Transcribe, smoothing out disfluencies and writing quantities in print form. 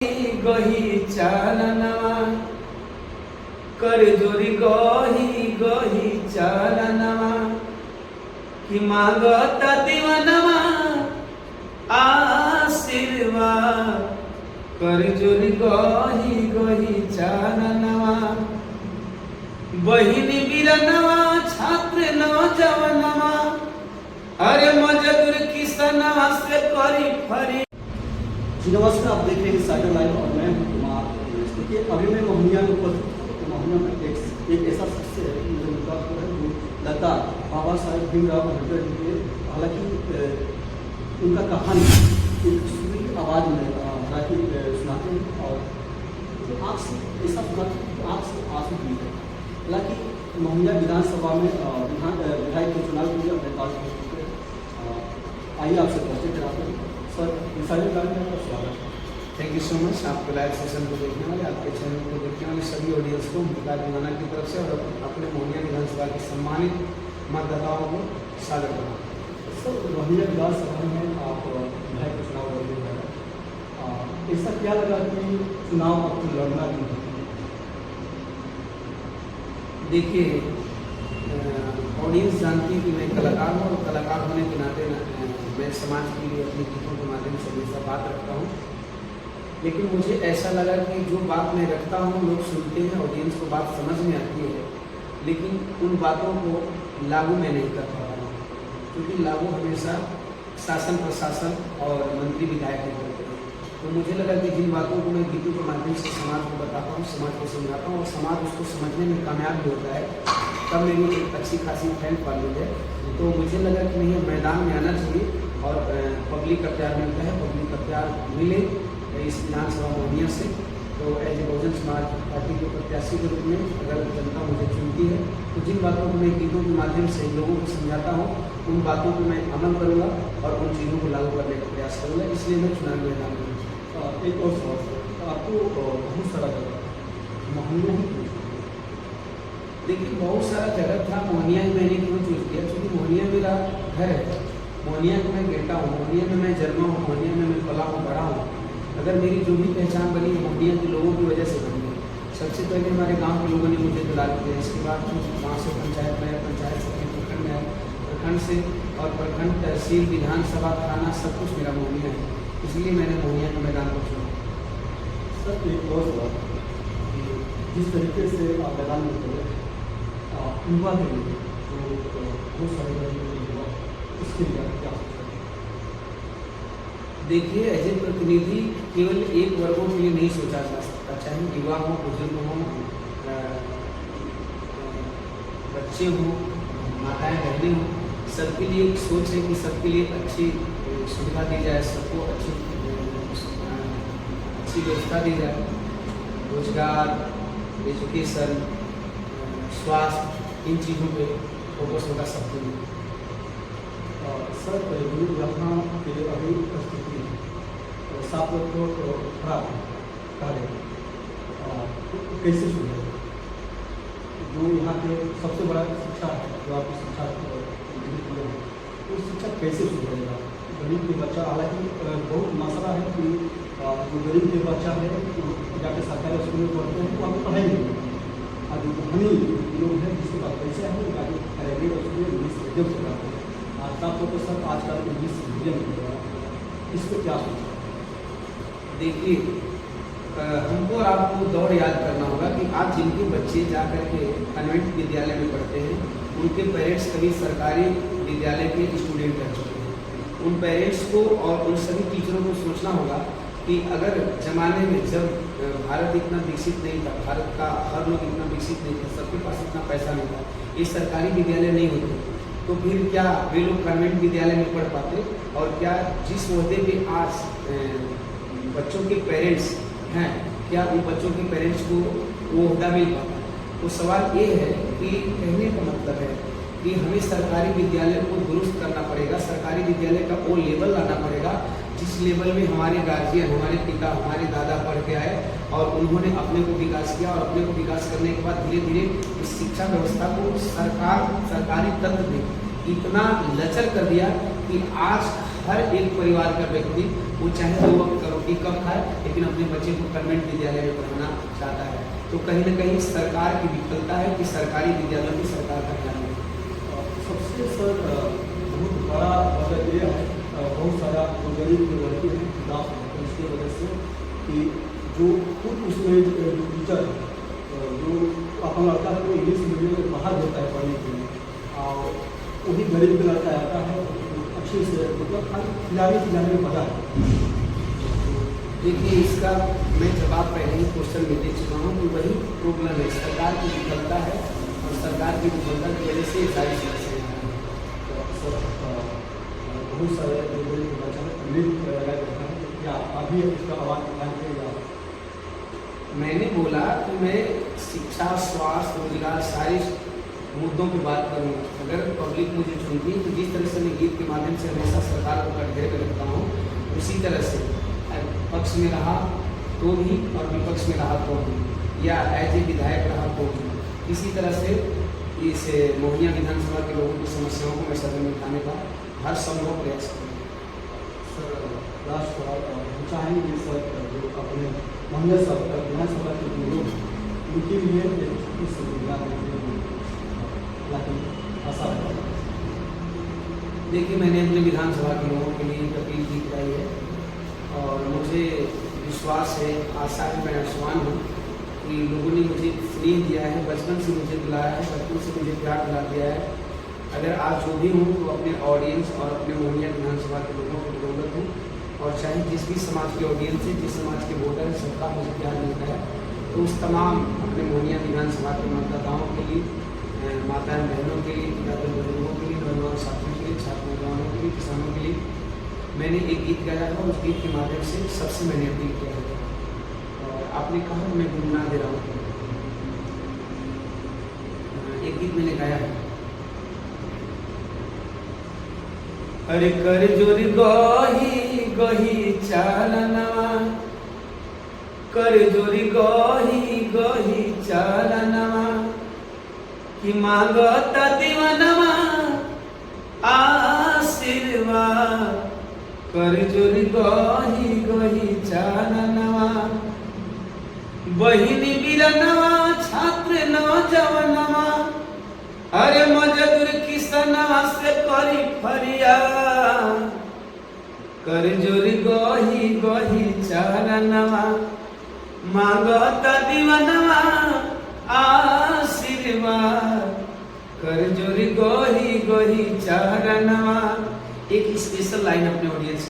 गही चालनवा कर जोरी गही गही चालनवा कि मांगता दीवानवा आशीर्वाद कर जोरी गही गही चालनवा बहिनी बीरनवा छात्र नौजवानवा अरे मजदूर किसनवा से करी फरी। नमस्कार, आप देख रहे हैं साइडर लाइव और मैं कुमार। देखिए, अभी मैं मोहनिया में उपस्थित हूँ। मोहनिया में एक ऐसा शख्स है जो लता बाबा साहेब भीमराव अम्बेडकर जी के, हालांकि उनका कहानी एक सुरीली आवाज़ में हालांकि सुनाते हैं और आँख से ऐसा सुनाते आँख से आंसू भी है। हालांकि मोहनिया विधानसभा में विधायक के चुनाव के लिए अपने आइए आपसे परिचय कराते हैं। सर, स्वागत। Thank you so much. आपके लाइव सेशन को देखने वाले, आपके चैनल को देखने वाले सभी ऑडियंस को मुख्तार दीवाना की तरफ से और अपने मोहनिया विधानसभा के सम्मानित मतदाताओं को स्वागत करना। सर, मोहनिया विधानसभा में आप विधायक का चुनाव लड़ रहे हैं, ऐसा क्या लगा कि चुनाव आपको लड़ना नहीं? देखिए, ऑडियंस जानती है कि मैं कलाकार हूँ और कलाकार होने के नाते मैं समाज के लिए अपने गीतों के माध्यम से हमेशा बात रखता हूँ। लेकिन मुझे ऐसा लगा कि जो बात मैं रखता हूँ लोग सुनते हैं, ऑडियंस को बात समझ में आती है, लेकिन उन बातों को लागू मैं नहीं कर पा रहा हूँ, क्योंकि लागू हमेशा शासन प्रशासन और मंत्री विधायक ही करते हैं। तो मुझे लगा कि जिन बातों को मैं गीतों के माध्यम से समाज को बताता हूँ, समाज को समझाता हूँ और समाज उसको समझने में कामयाब भी होता है, तब मेरी एक अच्छी खासी फैन फॉलोइंग है। तो मुझे लगा कि नहीं, मैदान में आना चाहिए और पब्लिक का प्यार मिलता है, पब्लिक का प्यार मिले इस विधानसभा मोहनिया से। तो as a Bahujan Samaj party के प्रत्याशी के रूप में अगर जनता मुझे चुनती है तो जिन बातों को मैं गीतों के माध्यम से लोगों को समझाता हूँ, उन बातों को मैं अमल करूँगा और उन चीज़ों को लागू करने का प्रयास करूँगा। इसलिए मैं चुनाव मैदान में। एक और सवाल, आपको बहुत सारा जगह मोहनिया ही, देखिए बहुत सारा जगह था, मोहनिया ही मैंने क्यों चूज किया? क्योंकि मोहनिया मेरा घर है, मोहनिया को मैं बेटा हूँ, मोहनिया में मैं जन्मा हूँ, मोहनिया में मैं पला हूँ, बड़ा हूँ। अगर मेरी जो भी पहचान बनी है मोहनिया के लोगों की वजह से बनी है। सबसे पहले हमारे गांव के लोगों ने मुझे दुलार दिया, इसके बाद गाँव से पंचायत में, पंचायत से प्रखंड में, प्रखंड से और प्रखंड तहसील विधानसभा थाना सब कुछ मेरा मोहनिया है, इसलिए मैंने मोहनिया के मैदान को चुना। सर, एक और बात, जिस तरीके से आप मैदान में चले युवा के लिए, तो बहुत सारे युवा, इसके लिए क्या? देखिए, एज ए प्रतिनिधि केवल एक वर्गों के लिए नहीं सोचा जा सकता, चाहे युवा हो, बुजुर्ग हो, बच्चे हों, माताएं बहनें हों, सबके लिए एक सोच है कि सबके लिए अच्छी सुविधा दी जाए, सबको अच्छी व्यवस्था दी जाए, रोजगार, एजुकेशन, स्वास्थ्य, इन चीज़ों पे फोकस होगा सबके लिए। सर, यहाँ के अभी स्थिति साफ को खराब कार्य कैसे शुरू है? जो यहाँ के सबसे बड़ा शिक्षा है, जो आपकी शिक्षा वो शिक्षा कैसे शुरू करेगा? गरीब के बच्चा, हालांकि बहुत मसला है कि जो गरीब के बच्चा है जाके सरकारी स्कूल में पढ़ते हैं तो आपको पढ़ाई नहीं है, और जो धनी लोग हैं जिसके पास पैसा है वो प्राइवेट स्कूल में इंग्लिश मीडियम से पढ़ाते हैं। आपको तो सर आजकल इंग्लिश मीडियम हो रहा है, इस पर क्या सोचें? देखिए, हमको और आपको दौर याद करना होगा कि आज जिनके बच्चे जा कर के कन्वेंट विद्यालय में पढ़ते हैं, उनके पेरेंट्स कभी सरकारी विद्यालय के स्टूडेंट रह चुके हैं। उन पेरेंट्स को और उन सभी टीचरों को सोचना होगा कि अगर ज़माने में जब भारत इतना विकसित नहीं था, भारत का हर लोग इतना विकसित नहीं था, सबके पास इतना पैसा नहीं था, ये सरकारी विद्यालय नहीं होते, तो फिर क्या वे लोग कन्वेंट विद्यालय में पढ़ पाते? और क्या जिस ओहदे पे आज बच्चों के पेरेंट्स हैं, क्या उन बच्चों के पेरेंट्स को वो ओहदा मिल पाता? तो सवाल ये है कि कहने का मतलब है कि हमें सरकारी विद्यालय को दुरुस्त करना पड़ेगा, सरकारी विद्यालय का वो लेवल लाना पड़ेगा जिस लेवल में हमारे गार्जियन, हमारे पिता, हमारे दादा पढ़ के आए और उन्होंने अपने को विकास किया, और अपने को विकास करने के बाद धीरे धीरे इस शिक्षा व्यवस्था को सरकारी तंत्र ने इतना लचर कर दिया कि आज हर एक परिवार का व्यक्ति, वो चाहे 2 करोड़ रोटी कम खाए, लेकिन अपने बच्चे को कन्वेंट विद्यालय में पढ़ाना चाहता है। तो कहीं ना कहीं सरकार की विफलता है कि सरकारी विद्यालयों की सरकार का ध्यान नहीं। सबसे सर बहुत बड़ा वजह ये है, बहुत सारा जो गरीब जो लड़के हैं दास हैं, इसकी वजह से कि जो खुद उसमें जो टीचर जो अपना लड़का को इंग्लिश मीडियम में बाहर देता है पढ़ने के लिए, और वही गरीब का लड़का आता है अच्छे से मतलब खाली खिलाने में मजा है। देखिए, इसका मैं जवाब पहले ही क्वेश्चन में दे चुका हूँ कि वही प्रॉब्लम है, सरकार की विफलता है, और सरकार की विफलता की वजह से सारी समस्याएं आ रही हैं। सर बहुत सारे लगाया जाता है, क्या अभी इसका आवाज़ उठाएंगे या? मैंने बोला कि मैं शिक्षा, स्वास्थ्य, रोजगार सारे मुद्दों की बात करूँगा। अगर पब्लिक मुझे चुनती है तो जिस तरह से मैं गीत के माध्यम से हमेशा सरकार को कटघरे में रखता हूँ, उसी तरह से पक्ष में रहा तो भी और विपक्ष में रहा तो भी, या एज ए विधायक रहा तो भी, इसी तरह से इस मोहनिया विधानसभा के लोगों की समस्याओं को मैं सदन में उठाने का हर संभव प्रयास करूँगा। सर लास्ट सवाल चाहेंगे सर, जो अपने मोहनिया विधानसभा के जो लोग उनके लिए एक छोटी सी सुविधा आशा है। देखिए, मैंने अपने विधानसभा के लोगों के लिए एक अपील की कराई है, और मुझे विश्वास है, आशा है, मैं आश्वान हूँ कि लोगों ने मुझे स्नेह दिया है, बचपन से मुझे बुलाया है, बचपन से मुझे प्यार दिला दिया है। अगर आज जो भी हूँ तो अपने ऑडियंस और अपने मोहनिया विधानसभा के लोगों की बदौलत हूँ, और चाहे जिस भी समाज के ऑडियंस है, जिस समाज के वोटर है, सबका मुझे प्यार मिलता है। तो उस तमाम अपने मोहनिया विधानसभा के मतदाताओं के लिए, माताएं बहनों के लिए, पिता बुजुर्गों के लिए, नौजवान साथियों के लिए, छात्र नौजवानों के लिए, किसानों के लिए मैंने एक गीत गाया था। उस गीत के माध्यम से सबसे मैंने अपील किया है, और आपने कहा मैं गुनगुना दे रहा हूँ। एक गीत मैंने गाया है, अरे कर जोर गही गही चालनवा, कर जोर गही गही चालनवा, कि मांगता दीवानवा आशीर्वाद, कर जोर गही गही चालनवा, बहिनी बिरनवा छात्र नौजवानवा, अरे मजदूर किसनवा से करी फरियाद, कर जोर गही गही चालनवा, मांगता दीवानवा आशीर्वाद, कर जोर गही गही चालनवा। एक स्पेशल लाइन अपने ऑडियंस